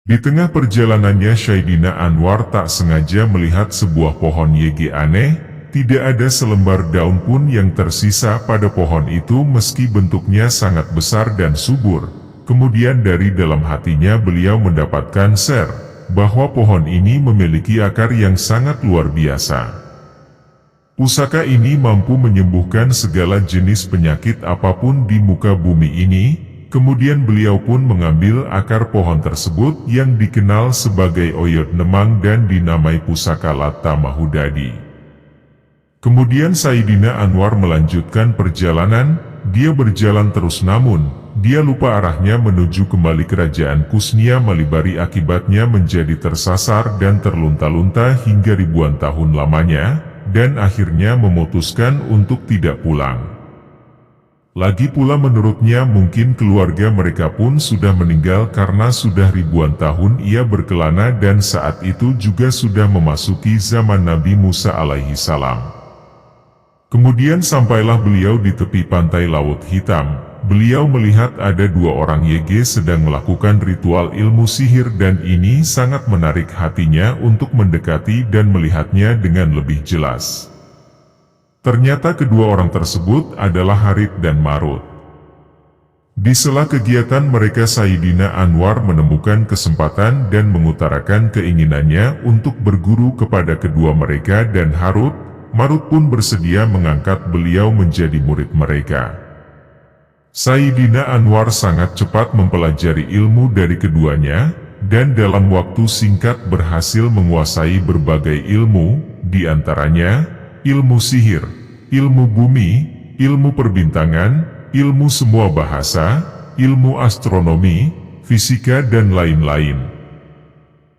Di tengah perjalanannya Sayyidina Anwar tak sengaja melihat sebuah pohon yege aneh, tidak ada selembar daun pun yang tersisa pada pohon itu meski bentuknya sangat besar dan subur. Kemudian dari dalam hatinya beliau mendapatkan ser, bahwa pohon ini memiliki akar yang sangat luar biasa. Pusaka ini mampu menyembuhkan segala jenis penyakit apapun di muka bumi ini. Kemudian beliau pun mengambil akar pohon tersebut yang dikenal sebagai oyot nemang dan dinamai pusaka Latta Mahudadi. Kemudian Sayyidina Anwar melanjutkan perjalanan, dia berjalan terus namun, dia lupa arahnya menuju kembali kerajaan Kusnia Malibari akibatnya menjadi tersasar dan terlunta-lunta hingga ribuan tahun lamanya, dan akhirnya memutuskan untuk tidak pulang. Lagi pula menurutnya mungkin keluarga mereka pun sudah meninggal karena sudah ribuan tahun ia berkelana dan saat itu juga sudah memasuki zaman Nabi Musa alaihi salam. Kemudian sampailah beliau di tepi pantai Laut Hitam. Beliau melihat ada dua orang yege sedang melakukan ritual ilmu sihir dan ini sangat menarik hatinya untuk mendekati dan melihatnya dengan lebih jelas. Ternyata kedua orang tersebut adalah Harith dan Marut. Di sela kegiatan mereka Sayyidina Anwar menemukan kesempatan dan mengutarakan keinginannya untuk berguru kepada kedua mereka dan Marut pun bersedia mengangkat beliau menjadi murid mereka. Sayyidina Anwar sangat cepat mempelajari ilmu dari keduanya, dan dalam waktu singkat berhasil menguasai berbagai ilmu, di antaranya ilmu sihir, ilmu bumi, ilmu perbintangan, ilmu semua bahasa, ilmu astronomi, fisika dan lain-lain.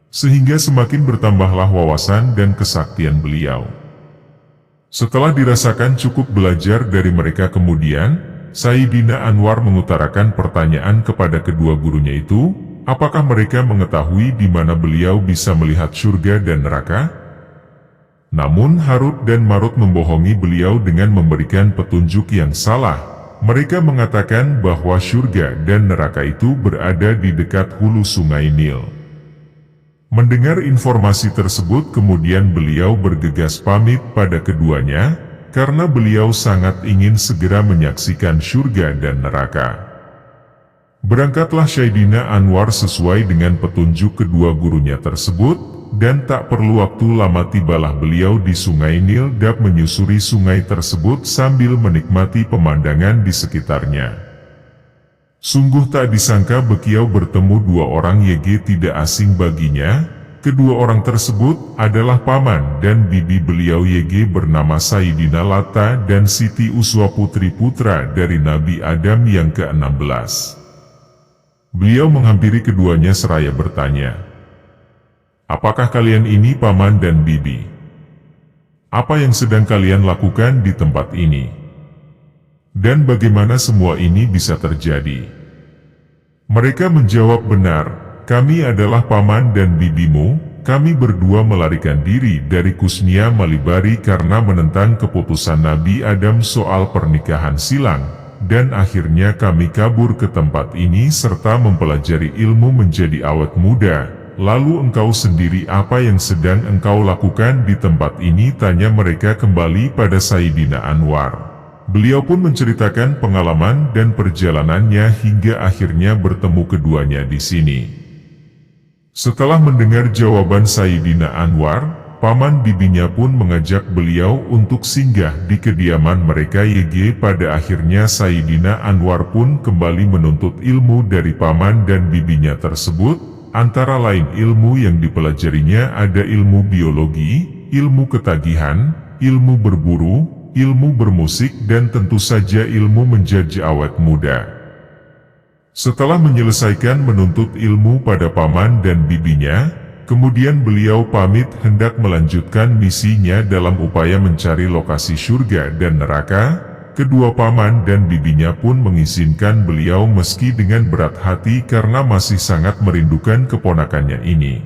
Sehingga semakin bertambahlah wawasan dan kesaktian beliau. Setelah dirasakan cukup belajar dari mereka kemudian, Sayyidina Anwar mengutarakan pertanyaan kepada kedua gurunya itu, apakah mereka mengetahui di mana beliau bisa melihat surga dan neraka? Namun Harut dan Marut membohongi beliau dengan memberikan petunjuk yang salah. Mereka mengatakan bahwa surga dan neraka itu berada di dekat hulu sungai Nil. Mendengar informasi tersebut kemudian beliau bergegas pamit pada keduanya, karena beliau sangat ingin segera menyaksikan surga dan neraka. Berangkatlah Sayyidina Anwar sesuai dengan petunjuk kedua gurunya tersebut, dan tak perlu waktu lama tibalah beliau di sungai Nil dan menyusuri sungai tersebut sambil menikmati pemandangan di sekitarnya. Sungguh tak disangka beliau bertemu dua orang yege tidak asing baginya. Kedua orang tersebut adalah paman dan bibi beliau yege bernama Sayyidina Latta dan Siti Uswa putri putra dari Nabi Adam yang ke-16. Beliau menghampiri keduanya seraya bertanya, apakah kalian ini paman dan bibi? Apa yang sedang kalian lakukan di tempat ini? Dan bagaimana semua ini bisa terjadi? Mereka menjawab, benar, kami adalah paman dan bibimu, kami berdua melarikan diri dari Kusnia Malibari karena menentang keputusan Nabi Adam soal pernikahan silang, dan akhirnya kami kabur ke tempat ini serta mempelajari ilmu menjadi awet muda. Lalu engkau sendiri apa yang sedang engkau lakukan di tempat ini? Tanya mereka kembali pada Sayyidina Anwar. Beliau pun menceritakan pengalaman dan perjalanannya hingga akhirnya bertemu keduanya di sini. Setelah mendengar jawaban Sayyidina Anwar, paman bibinya pun mengajak beliau untuk singgah di kediaman mereka yege. Pada akhirnya Sayyidina Anwar pun kembali menuntut ilmu dari paman dan bibinya tersebut. Antara lain ilmu yang dipelajarinya ada ilmu biologi, ilmu ketagihan, ilmu berburu, ilmu bermusik dan tentu saja ilmu menjadi awet muda. Setelah menyelesaikan menuntut ilmu pada paman dan bibinya, kemudian beliau pamit hendak melanjutkan misinya dalam upaya mencari lokasi surga dan neraka. Kedua paman dan bibinya pun mengizinkan beliau meski dengan berat hati karena masih sangat merindukan keponakannya ini.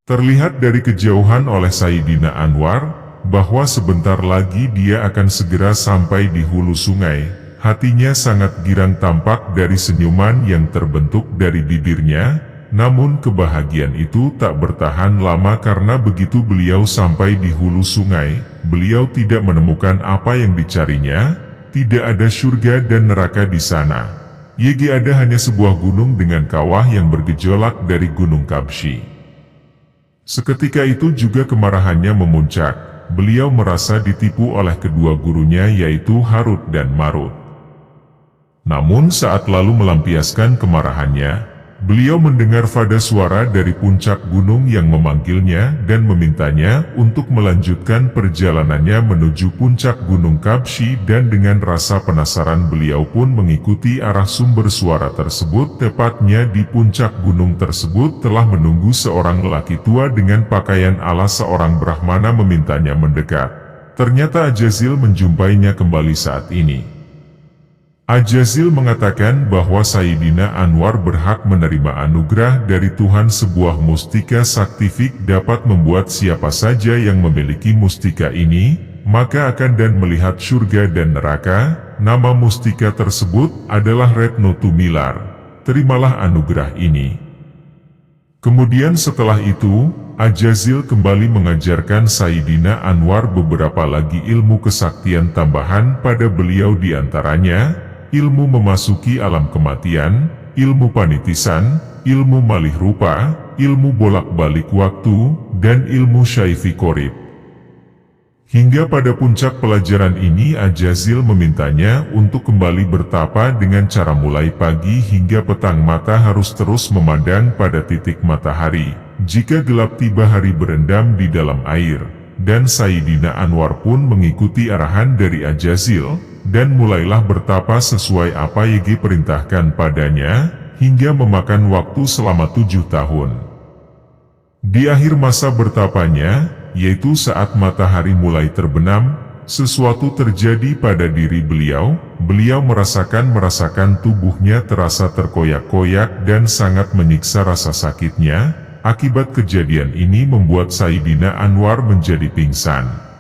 Terlihat dari kejauhan oleh Sayyidina Anwar, bahwa sebentar lagi dia akan segera sampai di hulu sungai. Hatinya sangat girang tampak dari senyuman yang terbentuk dari bibirnya. namun kebahagiaan itu tak bertahan lama karena begitu beliau sampai di hulu sungai, beliau tidak menemukan apa yang dicarinya, tidak ada surga dan neraka di sana. Yegi ada hanya sebuah gunung dengan kawah yang bergejolak dari Gunung Kabshi. Seketika itu juga kemarahannya memuncak, beliau merasa ditipu oleh kedua gurunya yaitu Harut dan Marut. Namun saat lalu melampiaskan kemarahannya, beliau mendengar pada suara dari puncak gunung yang memanggilnya dan memintanya untuk melanjutkan perjalanannya menuju puncak Gunung Kabshi dan dengan rasa penasaran beliau pun mengikuti arah sumber suara tersebut. Tepatnya di puncak gunung tersebut telah menunggu seorang lelaki tua dengan pakaian ala seorang Brahmana memintanya mendekat. Ternyata Ajazil menjumpainya kembali saat ini. Ajazil mengatakan bahwa Sayyidina Anwar berhak menerima anugerah dari Tuhan. Sebuah mustika saktifik dapat membuat siapa saja yang memiliki mustika ini, maka akan dan melihat surga dan neraka. Nama mustika tersebut adalah Retno Tumilar. Terimalah anugerah ini. Kemudian setelah itu, Ajazil kembali mengajarkan Sayyidina Anwar beberapa lagi ilmu kesaktian tambahan pada beliau, di antaranya ilmu memasuki alam kematian, ilmu panitisan, ilmu malih rupa, ilmu bolak-balik waktu, dan ilmu syaifi korib. Hingga pada puncak pelajaran ini Ajazil memintanya untuk kembali bertapa dengan cara mulai pagi hingga petang mata harus terus memandang pada titik matahari. Jika gelap tiba hari berendam di dalam air, dan Sayyidina Anwar pun mengikuti arahan dari Ajazil, dan mulailah bertapa sesuai apa Yegi perintahkan padanya, hingga memakan waktu selama 7 tahun. Di akhir masa bertapanya, yaitu saat matahari mulai terbenam, sesuatu terjadi pada diri beliau. Beliau merasakan tubuhnya terasa terkoyak-koyak dan sangat menyiksa rasa sakitnya. Akibat kejadian ini membuat Sayyidina Anwar menjadi pingsan.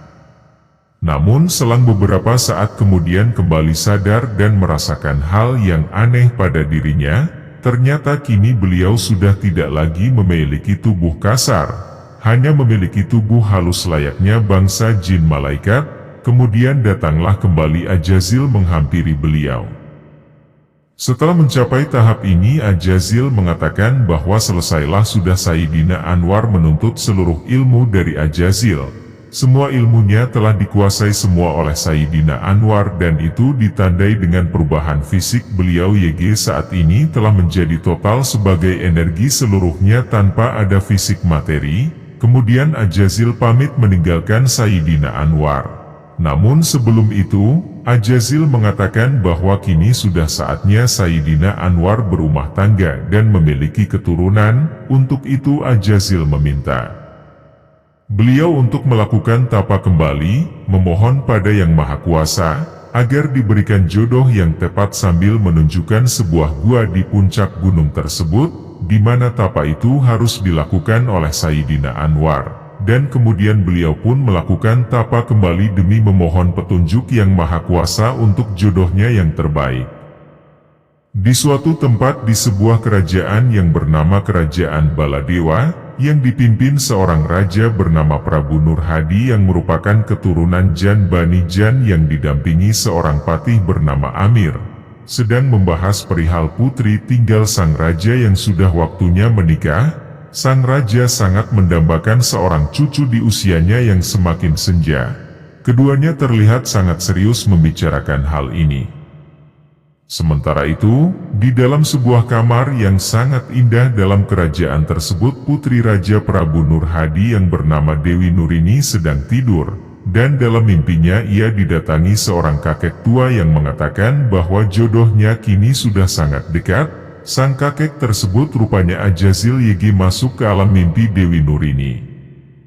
Namun selang beberapa saat kemudian kembali sadar dan merasakan hal yang aneh pada dirinya. Ternyata kini beliau sudah tidak lagi memiliki tubuh kasar, hanya memiliki tubuh halus layaknya bangsa jin malaikat. Kemudian datanglah kembali Ajazil menghampiri beliau. Setelah mencapai tahap ini Ajazil mengatakan bahwa selesailah sudah. Sayyidina Anwar menuntut seluruh ilmu dari Ajazil. Semua ilmunya telah dikuasai semua oleh Sayyidina Anwar dan itu ditandai dengan perubahan fisik beliau. Yegi saat ini telah menjadi total sebagai energi seluruhnya tanpa ada fisik materi. Kemudian Ajazil pamit meninggalkan Sayyidina Anwar. Namun sebelum itu, Ajazil mengatakan bahwa kini sudah saatnya Sayyidina Anwar berumah tangga dan memiliki keturunan. Untuk itu Ajazil meminta beliau untuk melakukan tapa kembali, memohon pada Yang Maha Kuasa, agar diberikan jodoh yang tepat sambil menunjukkan sebuah gua di puncak gunung tersebut, di mana tapa itu harus dilakukan oleh Sayyidina Anwar. Dan kemudian beliau pun melakukan tapa kembali demi memohon petunjuk Yang Maha Kuasa untuk jodohnya yang terbaik. Di suatu tempat di sebuah kerajaan yang bernama Kerajaan Baladewa, yang dipimpin seorang raja bernama Prabu Nur Hadi yang merupakan keturunan Jan Bani Jan yang didampingi seorang patih bernama Amir, sedang membahas perihal putri tinggal sang raja yang sudah waktunya menikah. Sang raja sangat mendambakan seorang cucu di usianya yang semakin senja. Keduanya terlihat sangat serius membicarakan hal ini. Sementara itu, di dalam sebuah kamar yang sangat indah dalam kerajaan tersebut, putri Raja Prabu Nur Hadi yang bernama Dewi Nurini sedang tidur, dan dalam mimpinya ia didatangi seorang kakek tua yang mengatakan bahwa jodohnya kini sudah sangat dekat. Sang kakek tersebut rupanya Ajazil. Yegi masuk ke alam mimpi Dewi Nurini.